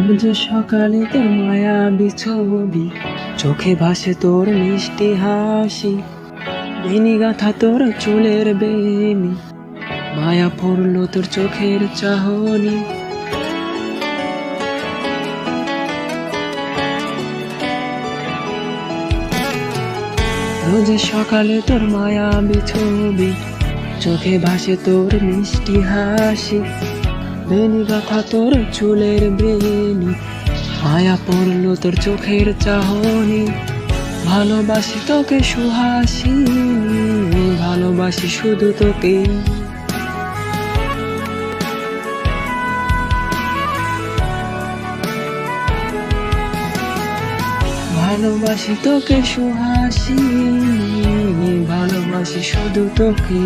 রোজ সকালে তোর মায়াবী ছবি, চোখে ভাসে তোর মিষ্টি হাসি, বেনি গাঁথা তোর চুলের বেনি, মায়া পড়লো তোর চোখের চাহনি। রোজ সকালে তোর মায়াবী ছবি, চোখে ভাসে তোর মিষ্টি হাসি, বেনি গাঁথা তোর চুলের বেনি, মায়া পড়লো তোর চোখের চাহনি। ভালোবাসি তোকে সুহাসিনী, ভালোবাসি শুধু তোকে। ভালোবাসি তোকে সুহাসিনী, ভালোবাসি শুধু তোকে।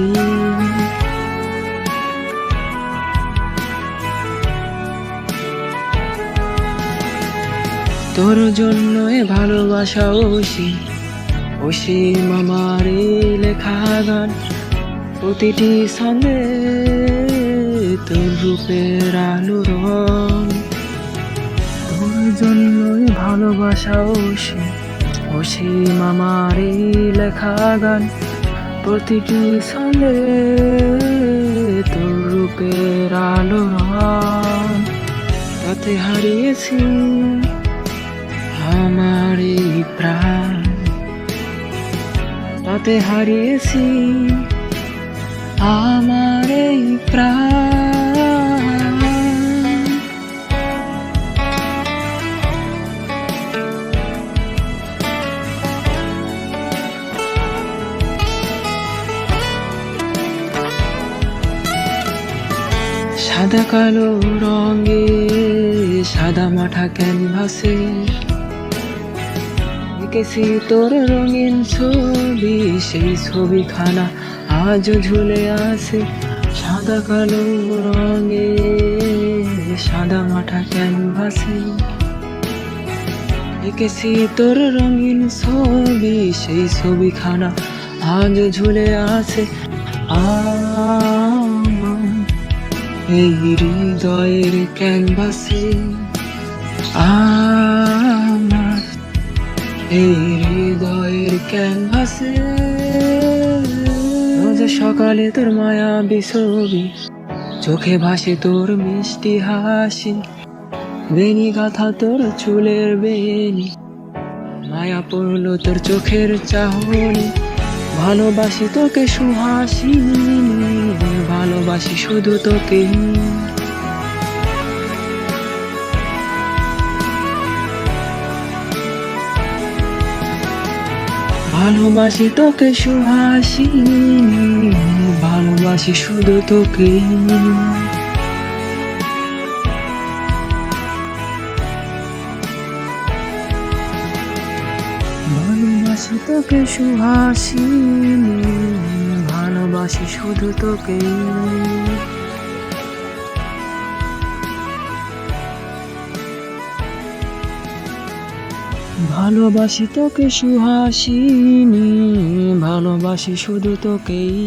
তোর জন্য এ ভালোবাসা অসীম আমার লেখা গান, প্রতিটি ছন্দে তোর রূপের আলো রং। তোর জন্য এ ভালোবাসা অসীম আমার লেখা গান, প্রতিটি ছন্দে তোর রূপের আলো রং। তাতে হারিয়েছি আমার এই প্রাণ, তাতে হারিয়েছি আমার এই প্রাণ। সাদা কালো রঙে সাদা মাঠা ক্যানভাসে এঁকেছি তোর রঙিন ছবি, সেই ছবিখানা আজও ঝুলে আছে। সাদা কালো রঙে সাদা মাঠা ক্যানভাসে এঁকেছি তোর রঙিন ছবি, সেই ছবিখানা আজও ঝুলে আছে। এই হৃদয়ের ক্যানভাসে, আমার এই হৃদয়ের ক্যানভাসে। রোজ সকালে তোর মায়াবী ছবি, চোখে ভাসে তোর মিষ্টি হাসি, বেনি গাঁথা তোর চুলের বেনি, মায়া পড়লো তোর চোখের চাহনি। ভালোবাসি তোকে সুহাসিনী, ভালোবাসি শুধু তোকে। ভালোবাসি তোকে সুহাসিনী, ভালোবাসি শুধু তোকে। ভালোবাসি তোকে সুহাসিনী, ভালোবাসি শুধু তোকে। ভালোবাসি তোকে সুহাসিনী, ভালোবাসি শুধু তোকেই।